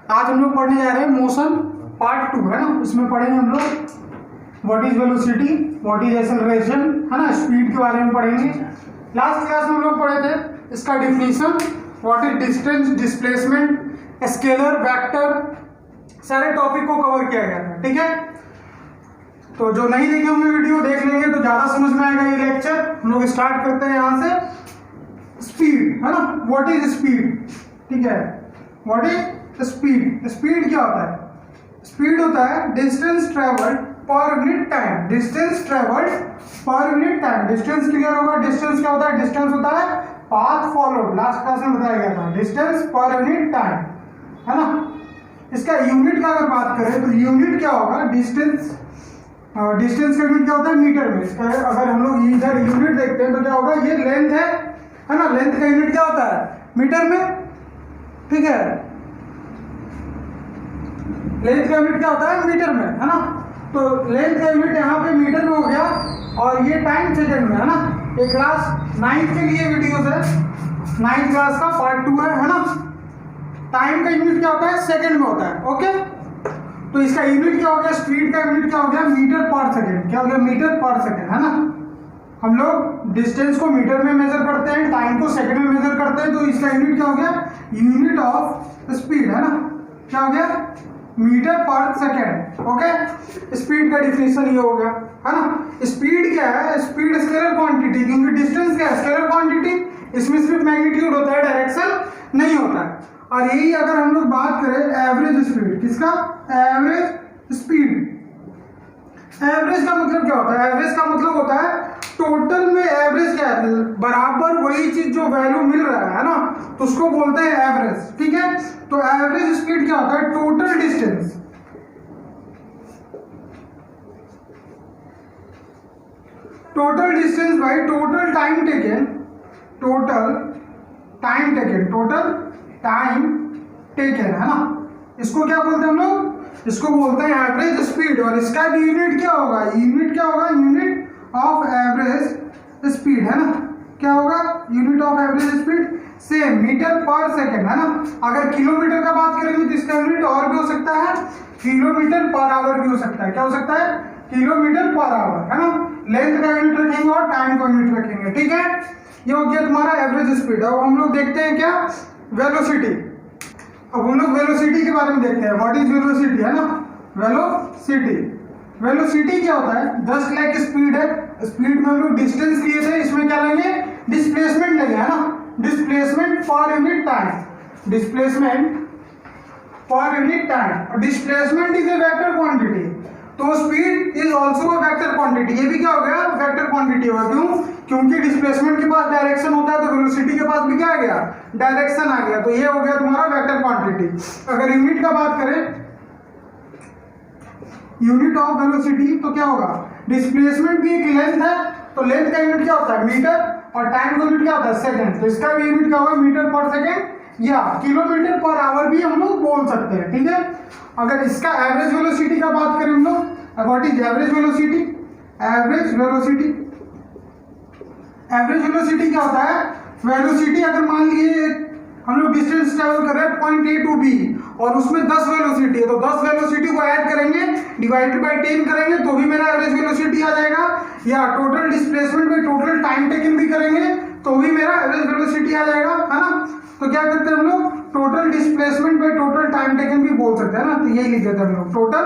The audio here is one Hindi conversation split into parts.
आज हम लोग पढ़ने जा रहे हैं मोशन पार्ट 2 है ना। इसमें पढ़ेंगे हम लोग what is velocity, what is acceleration है ना, स्पीड के बारे में पढ़ेंगे। लास्ट क्लास में हम लोग पढ़े थे इसका definition, what is distance, displacement, scalar, vector, सारे टॉपिक को कवर किया गया था। ठीक है, तो जो नहीं देखे होंगे वीडियो देख लेंगे तो ज्यादा समझ में आएगा ये लेक्चर। हम लोग स्टार्ट करते हैं यहाँ से। स्पीड है ना, व्हाट इज स्पीड। ठीक है, व्हाट इज स्पीड। स्पीड क्या होता है? स्पीड होता है डिस्टेंस ट्रेवल्ड पर यूनिट टाइम। डिस्टेंस ट्रेवल्ड पर यूनिट टाइम। डिस्टेंस क्लियर होगा। डिस्टेंस क्या होता है? डिस्टेंस होता है पाथ फॉलोड। लास्ट क्लास में बताया गया था, डिस्टेंस पर यूनिट टाइम है ना। इसका यूनिट का अगर बात करें तो यूनिट क्या होगा? डिस्टेंस डिस्टेंस का यूनिट क्या होता है? मीटर में। इसका अगर हम लोग इधर यूनिट देखते हैं तो क्या होगा? ये लेंथ है ना। लेंथ का यूनिट क्या होता है? मीटर में। ठीक है, लेंथ का यूनिट क्या होता है? मीटर में है ना। तो लेंथ का यूनिट यहाँ पे मीटर में हो गया और ये टाइम सेकंड में है ना। ये क्लास 9 के लिए वीडियोस है, 9 क्लास का पार्ट 2 है ना। टाइम का यूनिट क्या होता है? सेकंड में होता है। ओके, तो इसका यूनिट क्या हो गया? स्पीड का यूनिट क्या हो गया? Metre per second. क्या हो गया? मीटर पर सेकंड है ना। हम लोग डिस्टेंस को मीटर में मेजर करते हैं, टाइम को सेकंड में मेजर करते हैं, तो इसका यूनिट क्या हो गया? यूनिट ऑफ स्पीड है ना। क्या हो गया? Metre per second. Okay, speed का डिफिनेशन ये हो गया है ना। स्पीड क्या है? स्पीड स्केलर क्वांटिटी, क्योंकि डिस्टेंस क्या है? Scalar quantity. इसमें सिर्फ मैग्नीट्यूड होता है, डायरेक्शन नहीं होता है। और यही अगर हम लोग बात करें एवरेज स्पीड, किसका? Average speed. एवरेज का मतलब क्या होता है? एवरेज का मतलब होता है टोटल में एवरेज क्या है? बराबर वही चीज जो वैल्यू मिल रहा है ना, तो उसको बोलते हैं एवरेज। ठीक है, तो एवरेज स्पीड क्या होता है? Total distance, total distance by total time taken. Total time taken, total time taken है ना। इसको क्या बोलते हैं हम लोग? इसको बोलते हैं एवरेज स्पीड। और इसका भी यूनिट क्या होगा? यूनिट क्या होगा? यूनिट ऑफ एवरेज स्पीड है ना। क्या होगा? Unit of average speed same metre per second है ना। अगर किलोमीटर का बात करेंगे तो इसका यूनिट और भी हो सकता है, किलोमीटर पर आवर भी हो सकता है। क्या हो सकता है? किलोमीटर पर आवर है ना। लेंथ का यूनिट रखेंगे और टाइम का यूनिट रखेंगे। ठीक है, ये हो गया तुम्हारा एवरेज स्पीड। अब हम लोग देखते हैं क्या? वेलोसिटी। अब हम लोग वेलोसिटी के बारे में देखते हैं। व्हाट इज वेलोसिटी है ना। वेलोसिटी, वेलोसिटी क्या होता है? 10 लाख स्पीड है। स्पीड में हम लोग डिस्टेंस लिए थे, इसमें क्या लेंगे? डिस्प्लेसमेंट लेंगे है ना। Displacement per unit time. Displacement per unit time. Displacement is a vector quantity, तो speed is also a vector quantity. ये भी क्या हो गया? वेक्टर क्वांटिटी होगा। क्यों? क्योंकि डिस्प्लेसमेंट के पास डायरेक्शन होता है, तो वेलोसिटी के पास भी क्या आ गया? डायरेक्शन आ गया। तो ये हो गया तुम्हारा वेक्टर क्वांटिटी। अगर यूनिट का बात करें, यूनिट ऑफ वेलोसिटी, तो क्या होगा? डिस्प्लेसमेंट भी एक लेंथ है, तो लेंथ का यूनिट क्या होता है? मीटर। और टाइम का यूनिट क्या होता है? सेकंड। तो इसका भी यूनिट क्या होगा? मीटर पर सेकंड या किलोमीटर पर आवर भी हम लोग बोल सकते हैं। ठीक है, अगर इसका एवरेज वेलोसिटी का बात करें हम लोग, what is average velocity? Average velocity, average velocity क्या होता है? वेलोसिटी अगर मान लिए हम लोग डिस्टेंस ट्रेवल कर रहे हैं पॉइंट ए टू बी और उसमें 10 वेलोसिटी है, तो 10 वेलोसिटी को ऐड करेंगे, डिवाइडेड बाय 10 करेंगे तो भी मेरा एवरेज वेलोसिटी आ जाएगा। या total displacement by total time taken भी करेंगे तो भी मेरा एवरेज वेलोसिटी आ जाएगा है ना। तो क्या करते हैं हम लोग? Total displacement by total time taken भी बोल सकते हैं ना। तो यही लिख देते हैं हम लोग, total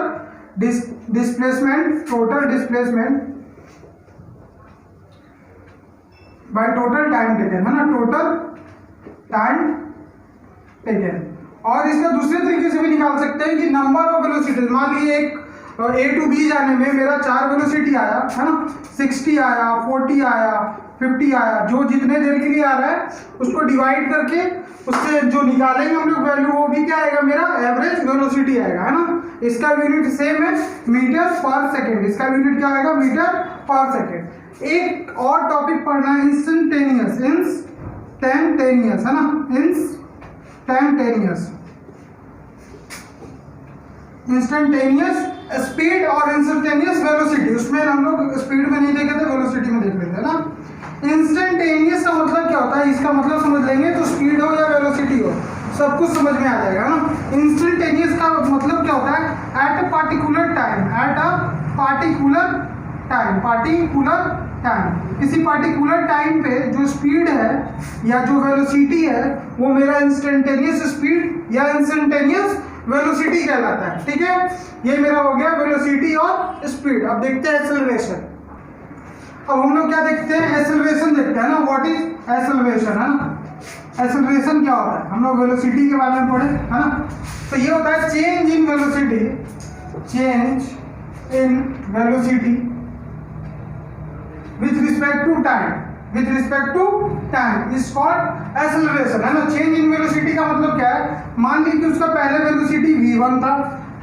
displacement, total displacement by total time taken है ना। Total time taken. और इसका दूसरे तरीके से भी निकाल सकते हैं कि नंबर ऑफ वेलोसिटी। मान लीजिए एक ए टू बी जाने में मेरा 4 वेलोसिटी आया है ना, 60 आया, 40 आया, 50 आया, जो जितने देर के लिए आ रहा है उसको डिवाइड करके उससे जो निकालेंगे हम लोग वैल्यू, वो भी क्या आएगा? मेरा एवरेज वेलोसिटी आएगा है ना। इसका यूनिट सेम है, मीटर पर सेकेंड। इसका यूनिट क्या आएगा? मीटर पर सेकेंड। एक और टॉपिक पढ़ना है, इंस्टेंटेनियस। इंस्टेंटेनियस है ना, इंस्टेंटेनियस। इंस्टेंटेनियस स्पीड और इंस्टेंटेनियस वेलोसिटी। उसमें हम लोग स्पीड में नहीं देखे थे, वेलोसिटी में देख लेते हैं ना। इंस्टेंटेनियस का मतलब क्या होता है? इसका मतलब समझ लेंगे तो स्पीड हो या वेलोसिटी हो, सब कुछ समझ में आ जाएगा ना। इंस्टेंटेनियस का मतलब क्या होता है, at a particular time, at a particular time, particular time, किसी पार्टिकुलर टाइम पे जो स्पीड है या जो वेलोसिटी है वो मेरा इंस्टेंटेनियस स्पीड या इंस्टेंटेनियस वेलोसिटी कहलाता है। ठीक है, ये मेरा हो गया वेलोसिटी और स्पीड। अब देखते हैं एक्सेलरेशन। अब हम लोग क्या देखते हैं, एक्सेलरेशन देखते हैं ना। व्हाट इज एक्सेलरेशन, है ना। एक्सेलरेशन क्या होता है, हम लोग वेलोसिटी के बारे में पढ़े, है ना। तो ये होता है change in velocity, change in velocity with respect to time, with respect to time is called acceleration, है ना। चेंज इन वेलोसिटी का मतलब क्या है, मान लीजिए कि उसका पहले वेलोसिटी v1 था,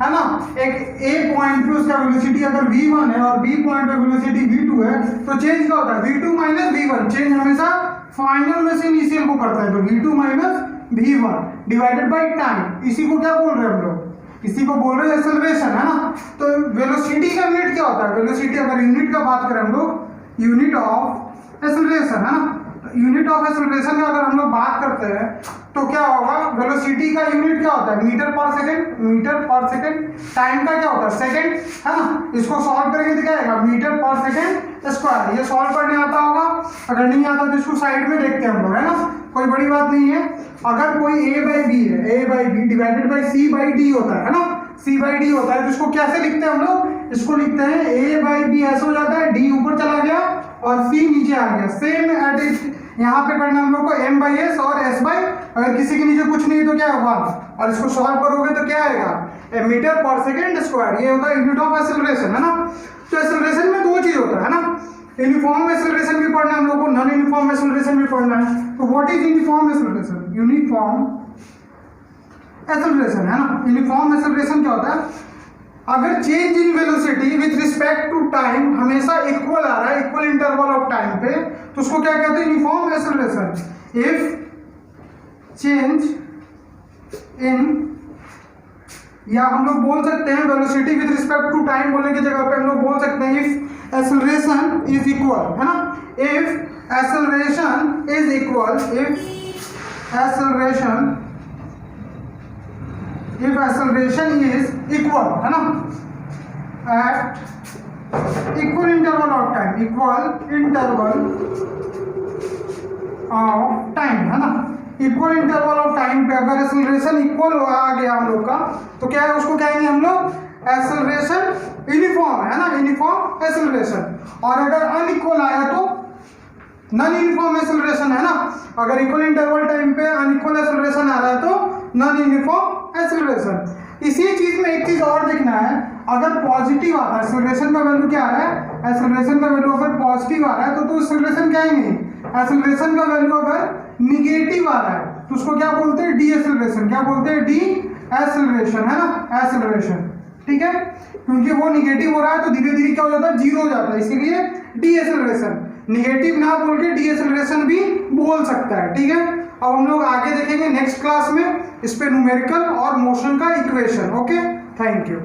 है ना। एक a पॉइंट पे उसका वेलोसिटी अगर v1 है और b पॉइंट पे वेलोसिटी v2 है, तो चेंज क्या होता है, v2 माइनस v1। चेंज हमेशा फाइनल में से इनिशियल को करता है, तो v2 minus v1 divided by time. इसी को क्या बोल रहे हैं हम लोग, इसी को बोल रहे हैं एक्सेलरेशन, है ना। तो वेलोसिटी का यूनिट क्या होता है, वेलोसिटी अगर यूनिट का बात करें हम लोग, यूनिट ऑफ एक्सेलरेशन, है ना। यूनिट ऑफ एक्सेलरेशन का अगर हम लोग बात करते हैं तो क्या होगा, वेलोसिटी का यूनिट क्या होता है, metre per second, metre per second. Time का क्या होता है, सेकंड, है ना। इसको सॉल्व करके दिखाएगा, मीटर पर सेकंड स्क्वायर। ये सॉल्व करने आता होगा, अगर नहीं आता तो इसको साइड में देखते हैं हम लोग, है ना। कोई बड़ी बात नहीं है। अगर कोई a बाई बी है, a by B divided by c by D होता है ना, c बाई डी होता है, तो इसको कैसे लिखते हैं हम लोग, इसको लिखते हैं a बाई बी ऐसे हो जाता है, d ऊपर चला गया और c नीचे आ गया। सेम एट यहाँ पे करना हम लोग को m बाई एस और s बाई, अगर किसी के नीचे कुछ नहीं तो क्या होगा, और इसको सॉल्व करोगे तो क्या आएगा, मीटर पर सेकेंड स्क्वायर। ये होता है यूनिट ऑफ एक्सेलरेशन, है ना। तो एक्सेलरेशन में दो चीज होता है ना, यूनिफॉर्म एक्सेलरेशन भी पढ़ना है हम लोग को, नॉन यूनिफॉर्म एक्सेलरेशन भी पढ़ना है। तो what is uniform acceleration, uniform acceleration, है ना। यूनिफॉर्म एक्सेलरेशन क्या होता है, अगर change in velocity with respect to time हमेशा इक्वल आ रहा है, इक्वल इंटरवल ऑफ टाइम पे, तो उसको क्या कहते हैं, uniform acceleration. If change in, या हम लोग बोल सकते हैं velocity with respect to time बोलने की जगह पे हम लोग बोल सकते हैं इफ एक्सेलरेशन इज इक्वल, है ना। If acceleration is equal, if acceleration, if acceleration is equal, है ना, at equal interval of time, equal interval of time, है ना। इक्वल इंटरवल ऑफ टाइम पे अगर एक्सेलरेशन इक्वल आ गया हम लोग का, तो क्या है, उसको कहेंगे हम लोग एक्सेलरेशन यूनिफॉर्म, है ना, यूनिफॉर्म एक्सेलरेशन। और अगर अनइक्वल आया तो नॉन यूनिफॉर्म एक्सेलरेशन, है ना। अगर इक्वल इंटरवल टाइम पे अनइक्वल एक्सेलरेशन आ रहा है तो नॉन यूनिफॉर्म एक्सेलरेशन। इसी चीज में एक चीज और देखना है, अगर पॉजिटिव आ रहा है, एक्सेलरेशन का वैल्यू क्या आ रहा है, एक्सेलरेशन का वैल्यू अगर पॉजिटिव आ रहा है तो एक्सेलरेशन क्या है नहीं, एक्सेलरेशन का वैल्यू अगर निगेटिव आ रहा है तो उसको क्या बोलते हैं, डी एक्सेलरेशन। क्या बोलते हैं, डी एक्सेलरेशन, है ना, एक्सेलरेशन। ठीक है, क्योंकि वो निगेटिव हो रहा है तो धीरे धीरे क्या हो जाता है, जीरो हो जाता है, इसीलिए डी एक्सेलरेशन। निगेटिव ना बोल के डी एक्सेलरेशन भी बोल सकता है। ठीक है, अब हम लोग आगे देखेंगे नेक्स्ट क्लास में इस पे न्यूमेरिकल और मोशन का इक्वेशन। Okay, thank you.